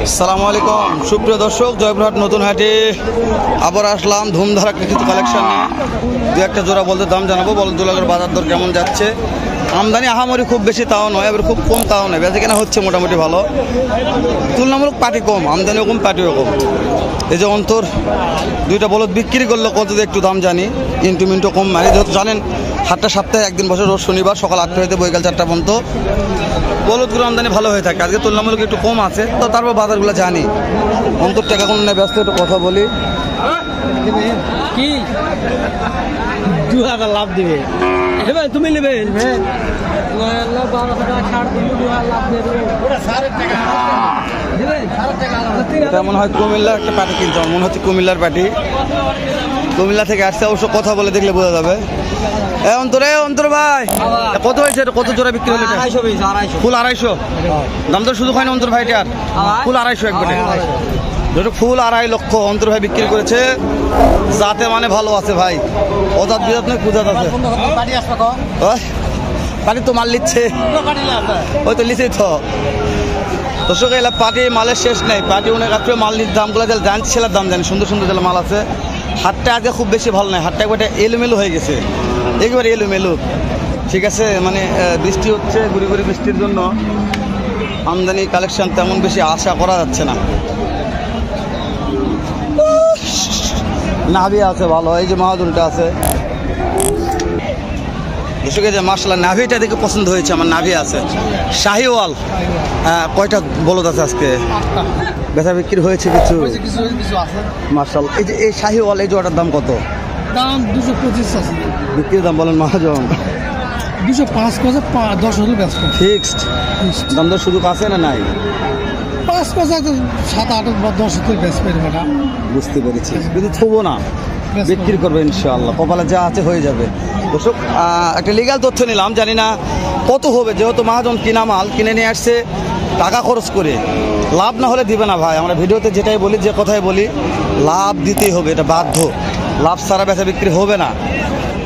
আসসালামু আলাইকুম সুপ্রিয় দর্শক, জয়পুরহাট নতুন হাটে আবার আসলাম ধুমধারাক্কা কিছু কালেকশন নিয়ে। দু একটা জোড়া বলতে দাম জানাবো। বলদুলাগের বাজার দর কেমন যাচ্ছে? আমদানি আহামরি খুব বেশি তাও নয়, আবার খুব কম তাও নয়। বেচা কেনা হচ্ছে মোটামুটি ভালো, তুলনামূলক পাটি কম, আমদানিও কম পাটিও কম। এই যে অন্তর দুইটা বলদ বিক্রি করলো কত একটু দাম জানি, ইন্টু মিন্টু কম মানে যেহেতু জানেন হাটটা সপ্তাহে একদিন বছর রোজ শনিবার সকাল 8টা হইতে বৈকাল 4টা পর্যন্ত বলদগুলো আমদানি ভালো হয়ে থাকে। আজকে তুলনামূলক একটু কম আছে, তো তারপর বাজারগুলো জানি। অন্তর টাকা কোনো নেই, ব্যস্ত একটু কথা বলি। কি 2000 লাভ দিবে তুমি নেবে এটা মনে হয় কুমিল্লার একটা পার্টি কিনতে হবে, মনে হচ্ছে কুমিল্লার পার্টি। কুমিল্লা থেকে আসছে, অবশ্য কথা বলে দেখলে বোঝা যাবে। অন্তর ভাই কত হয়েছে? কত জোড়া বিক্রি হলো? ফুল 250 দাম তো শুধু হয় না অন্তর ভাইটার, ফুল 250 একবারে ফুল 2.5 লক্ষ অন্তর ভাই বিক্রি করেছে। যাতে মানে ভালো আছে ভাই, অজাত বিজাত নয়, পূজাত আছে। পাটি তো মাল নিচ্ছে, ওই তো লিখেই তো দর্শক এলা পাটি মালের শেষ নেই। পাটি অনেক আপনি মাল দামগুলো জানছি, ছেলের দাম জানি, সুন্দর সুন্দর যেগুলো মাল আছে। হাটটা আজকে খুব বেশি ভালো নয়, হাটটা একবারে এলোমেলো হয়ে গেছে, একেবারে এলোমেলো। ঠিক আছে, মানে বৃষ্টি হচ্ছে, গুড়ি গুড়ি বৃষ্টির জন্য আমদানি কালেকশন তেমন বেশি আশা করা যাচ্ছে না। নাভি আছে ভালো, এই যে মাহাদুলটা আছে দর্শকের যে মাশাআল্লাহ নাভিটা দেখে পছন্দ হয়েছে আমার। নাভি আছে শাহিওয়াল, কয়টা বলদ আছে আজকে? বেচা বিক্রি হয়েছে কিছু মাশাআল্লাহ। এই যে এই শাহিওয়াল এই জোড়াটার দাম কত? দাম 225 আছে। বিক্রির দাম বলেন মহাজন? 205 করে 10 হলে ব্যস্ত ফিক্সড দাম। দর সুযোগ আছে না নাই? 5 করে 7 8 10 হলে ব্যস্ত বেটা। বুঝতে পেরেছি, কিন্তু থবো না, বিক্রি করবে ইনশাআল্লাহ। কপালে যা আছে হয়ে যাবে। দর্শক একটা লিগ্যাল তথ্য নিলাম, জানি না কত হবে, যেহেতু মহাজন কিনা মাল কিনে নিয়ে আসছে টাকা খরচ করে, লাভ না হলে দিবে না ভাই। আমরা ভিডিওতে যেটাই বলি, যে কথাই বলি, লাভ দিতেই হবে, এটা বাধ্য। লাভ ছাড়া বেচা বিক্রি হবে না।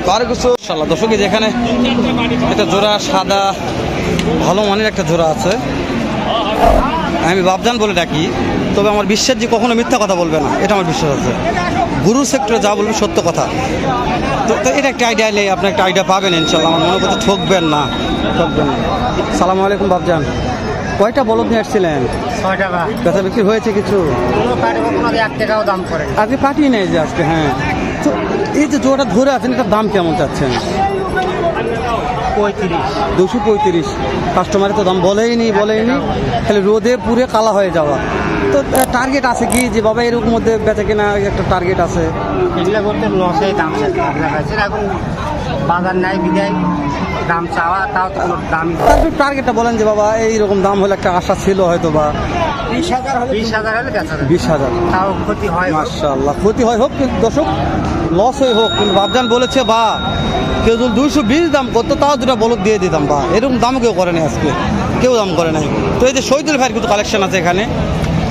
তো আর কিছু ইনশাআল্লাহ দর্শক যেখানে একটা জোড়া সাদা ভালো মানের একটা জোড়া আছে, আমি বাবজান বলে ডাকি, তবে আমার বিশ্বাস যে কখনো মিথ্যা কথা বলবে না, এটা আমার বিশ্বাস আছে। গুরু সেক্টরে যা বলবে সত্য কথা। তো এটা একটা আইডিয়া নেই, আপনি একটা আইডিয়া পাবেন ইনশাল্লাহ। আমার মনে করতে ঠকবেন না, ঠকবেন না। সালামু আলাইকুম বাবজান, কয়টা বলদ নিয়ে আসছিলেন? 6 টাকা বেচা বিক্রি হয়েছে কিছু? কোনো 1 টাকাও দাম করে আজকে পাঠিয়ে নেই যে আজকে। হ্যাঁ, তো এই যে জোড়াটা ধরে আছেন, এটার দাম কেমন চাচ্ছেন? 235। কাস্টমারে তো দাম বলেইনি, খালি রোদে পুরে কালা হয়ে যাওয়া। তো টার্গেট আছে কি যে বাবা এরকম মধ্যে বেচা কেনা একটা টার্গেট আছে? এগুলো করতে লসে দাম এখন বাজার নাই বিদায় দাম চাওয়া, তাও তো কোনো দামই। তারপর টার্গেটটা বলেন যে বাবা এইরকম দাম হলে একটা আশা ছিল হয়তো, বা 20,000 হলে 20,000 20,000 তাও ক্ষতি হয়। মাশাআল্লাহ, ক্ষতি হয় হোক, কিন্তু দর্শক লস হয়ে হোক, কিন্তু বাবজান বলেছে বা কেউ যদি 220 দাম করতো তাও দুটা বলদ দিয়ে দিতাম, বা এরকম দাম কেউ করে নাই আজকে, কেউ দাম করে নাই। তো এই যে শহীদুল ভাইয়ের কিন্তু কালেকশন আছে এখানে,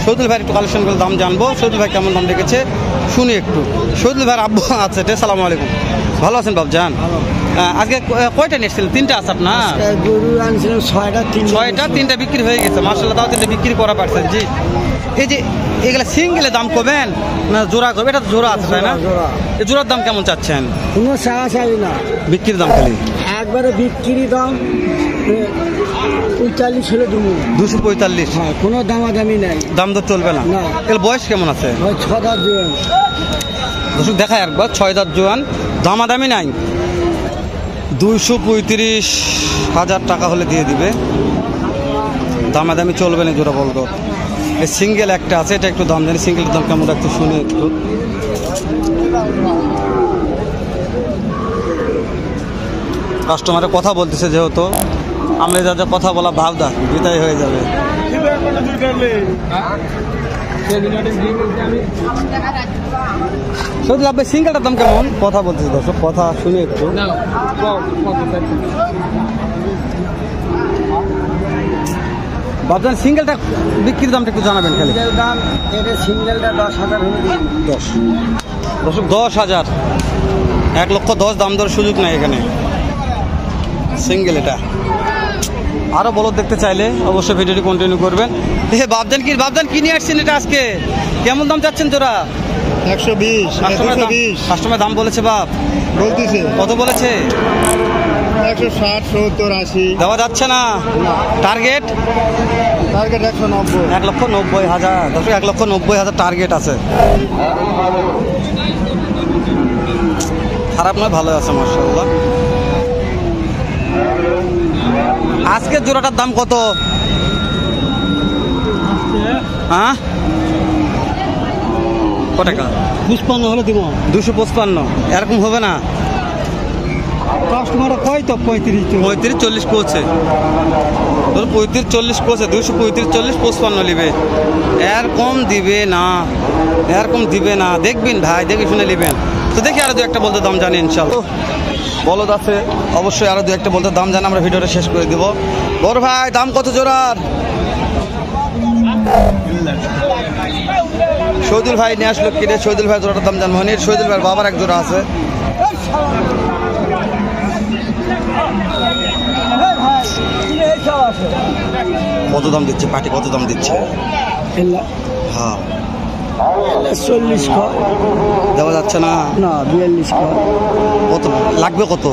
শহীদুল ভাইয়ের একটু কালেকশন করে দাম জানবো। শহীদুল ভাই কেমন দাম রেখেছে শুনি একটু। শহীদুল ভাইয়ের আব্বু আছে। আসসালামু আলাইকুম, ভালো আছেন বাবজান? আজকে কয়টা নিয়েছিলেন? 3টা আছে আপনার? গরু আনছিলাম 6টা, 3টা বিক্রি হয়ে গেছে মাশাআল্লাহ, তাও 3টা বিক্রি করা পারছেন। জি, এই যে এগুলা সিঙ্গেলে দাম কমেন না জোড়া করবে? এটা তো জোড়া আছে তাই না? এই জোড়ার দাম কেমন চাচ্ছেন? কোনো চাওয়া চাই না, বিক্রির দাম খালি একবারে বিক্রি দাম 45 হলে দেবো। 245? হ্যাঁ, কোনো দামাদামি নাই, দাম দর চলবে না। এর বয়স কেমন আছে? 6 দাঁত জোয়ান। দর্শক দেখায় একবার, 6 দাঁত জোয়ান, দামাদামি নাই। 235,000 টাকা হলে দিয়ে দিবে, দামাদামি চলবে না জোড়া বলতো। এই সিঙ্গেল একটা আছে, এটা একটু দাম জানি, সিঙ্গেলের দাম কেমন একটু শুনে একটু। কাস্টমারের কথা বলতেছে, যেহেতু আমরা যা কথা বলা ভাবদা বিদায় হয়ে যাবে। সত্যি আপনি সিঙ্গেলটার দাম কেমন কথা বলতেছে দর্শক, কথা শুনে একটু। ভাবছেন সিঙ্গেলটা বিক্রির দামটা একটু জানাবেন খালি। সিঙ্গেলটা 10,000 হলে 10 দর্শক 10,000, 1,10,000 দাম দর সুযোগ নাই এখানে। সিঙ্গেল এটা আরো বলদ দেখতে চাইলে অবশ্যই ভিডিওটি কন্টিনিউ করবেন। বাবজান কি নিয়ে আসছেন এটা আজকে? কেমন দাম চাচ্ছেন তোরা? 120, 120 কাস্টমার দাম বলেছে বাপ? বলতেছে কত বলেছে? 160, 70, 80। দেওয়া যাচ্ছে না। Target target 190। 1,90,000। দর্শক 1,90,000 টার্গেট আছে। খারাপ নয়, ভালো আছে মাশাআল্লাহ। আজকে জোড়াটার দাম কত? হ্যাঁ কত টাকা? 55 হলে দিব। 255 এরকম হবে না? কাস্টমার কয় তো 35 35-40 করছে। 35-40 করছে, 235-40, 55 নিবে। এর কম দিবে না, এরকম দিবে না। দেখবেন ভাই, দেখে শুনে নেবেন। তো দেখি আরো দু একটা বলতে দাম জানি ইনশাল্লাহ। বলদ আছে অবশ্যই, আরো দু একটা বলতে দাম জানি, আমরা ভিডিওটা শেষ করে দেবো। বড় ভাই দাম কত জোড়ার? শহীদুল ভাই নিয়ে আসলো কিনে। শহীদুল ভাই জোড়াটার দাম জানবো। শহীদুল ভাই বাবার এক জোড়া আছে। কত দাম দিচ্ছে পাটি? কত দাম দিচ্ছে? হ্যাঁ 40 দেওয়া যাচ্ছে না। 42 কত লাগবে? কত?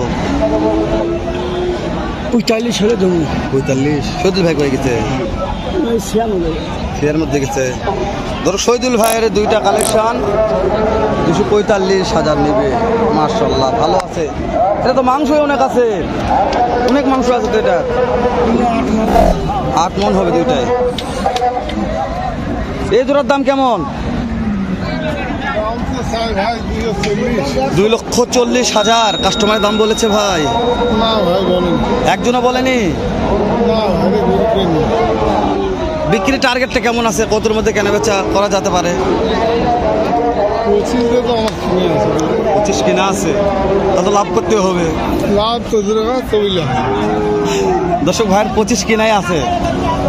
45 হলে দেবো। 45। শহীদুল ভাই কয়ে গেছে? এর মধ্যে গেছে। ধরো শহীদুল ভাইয়ের দুইটা কালেকশন 245,000 নেবে। মাশাআল্লাহ ভালো আছে। এটা তো মাংসই অনেক আছে, অনেক মাংস আছে তো। এটা 8 মন হবে দুইটাই। এই জোড়ার দাম কেমন? 2,40,000 কাস্টমারের দাম বলেছে ভাই। না ভাই বলেন। একজনও বলেনি? না ভাই বলেনি। বিক্রির টার্গেটটা কেমন আছে? কতর মধ্যে কেনা বেচা করা যেতে পারে? 25 তো আমার কিনে আছে। 25 কিনা আছে, তত লাভ করতে হবে। লাভ তো দূরে না, তবিলা। দর্শক ভাইয়ের 25 কিনাই আছে।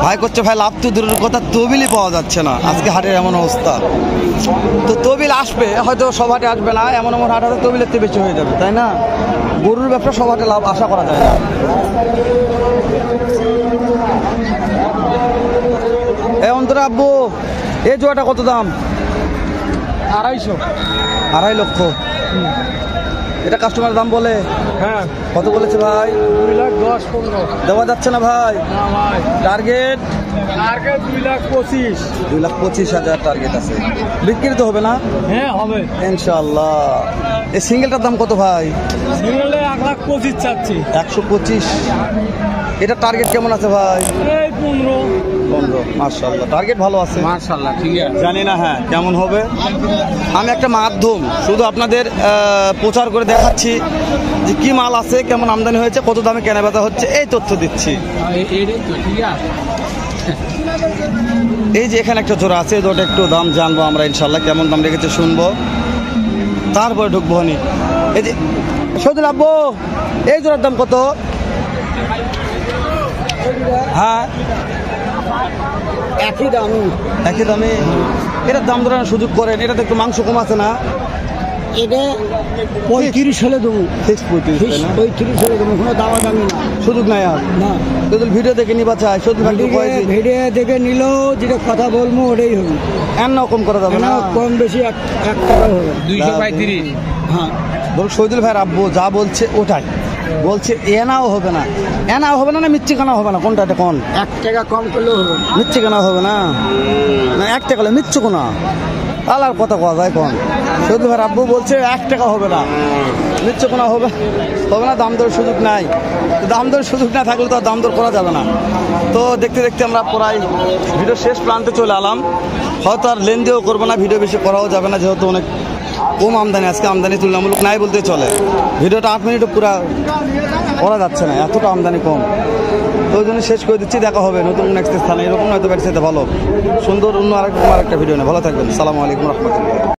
ভাই করছে ভাই লাভ তো দূরের কথা, তবিলই পাওয়া যাচ্ছে না আজকে হাটের এমন অবস্থা। তো তবিল আসবে, হয়তো সব হাটে আসবে না। এমন এমন হাট আছে তবিলের চেয়ে বেশি হয়ে যাবে, তাই না? গরুর ব্যবসা সব হাটে লাভ আশা করা যায় না। এ অন্তরা আব্বু, এই জোয়াটা কত দাম? 250। 2.5 লক্ষ। এটা কাস্টমার দাম বলে? হ্যাঁ। কত বলেছে ভাই? 2,10,15। দেওয়া যাচ্ছে না ভাই? না ভাই, টার্গেট টার্গেট 2,25,000। 2,25,000 টার্গেট আছে। বিক্রি তো হবে না? হ্যাঁ হবে ইনশাআল্লাহ। এই সিঙ্গেলটার দাম কত ভাই? সিঙ্গেলে 1,25,000 চাচ্ছি। 125। এটা টার্গেট কেমন আছে ভাই? এই 15। মাশাআল্লাহ টার্গেট ভালো আছে মাশাআল্লাহ, ঠিক আছে। জানি না হ্যাঁ কেমন হবে। আমি একটা মাধ্যম, শুধু আপনাদের প্রচার করে দেখাচ্ছি যে কি মাল আছে, কেমন আমদানি হয়েছে, কত দামে কেনা বেচা হচ্ছে, এই তথ্য দিচ্ছি। এই যে এখানে একটা জোড়া আছে, এই জোড়াটা একটু দাম জানবো আমরা ইনশাল্লাহ, কেমন দাম রেখেছে শুনবো, তারপরে ঢুকবো। এই যে সৌদুল আব্বু, এই জোড়ার দাম কত? হ্যাঁ একই দামি। একই দামে। এটার দাম ধরানোর সুযোগ করেন, এটাতে একটু মাংস কম আছে না? এটা 35 হলে দেবো। ফিক্সড 35 না? 35 হলে দেবো, কোনো দামা দামি না। সুযোগ নাই আর না, শুধু ভিডিও দেখে নিবা চাই, শুধু ভিডিও দেখে নিলেও যেটা কথা বলবো ওটাই হবে। এর না কম করা যাবে না? কম বেশি 1 টাকা হবে। 235। হ্যাঁ বলুন শহীদুল ভাইয়ের আব্বু যা বলছে ওটাই বলছে। এনাও হবে না, এনাও হবে না, না মিচ্ছি কানাও হবে না, কোনটা? এটা কোন? 1 টাকা কম করলেও হবে। মিচ্ছি কানাও হবে না, না 1 টাকা হলে মিচ্ছু কোনা আলার কথা কওয়া যায় কোন? শহীদুল ভাইয়ের আব্বু বলছে 1 টাকা হবে না, মিচ্ছু কোনা হবে হবে না। দাম দরের সুযোগ নাই, দাম দরের সুযোগ না থাকলে তো আর দাম দর করা যাবে না। তো দেখতে দেখতে আমরা প্রায় ভিডিও শেষ প্রান্তে চলে এলাম। হয়তো আর লেনদেনও করবো না, ভিডিও বেশি করাও যাবে না, যেহেতু অনেক কম আমদানি, আজকে আমদানি তুলনামূলক নাই বলতে চলে। ভিডিওটা 8 মিনিটও পুরো করা যাচ্ছে না, এতটা আমদানি কম। তো ওই জন্য শেষ করে দিচ্ছি। দেখা হবে নতুন নেক্সট স্থানে, এরকম হয়তো ব্যাটসেতে ভালো সুন্দর অন্য আরেকটা ভিডিও নেই। ভালো থাকবেন। সালামু আলাইকুম রহমতুল্লাহ।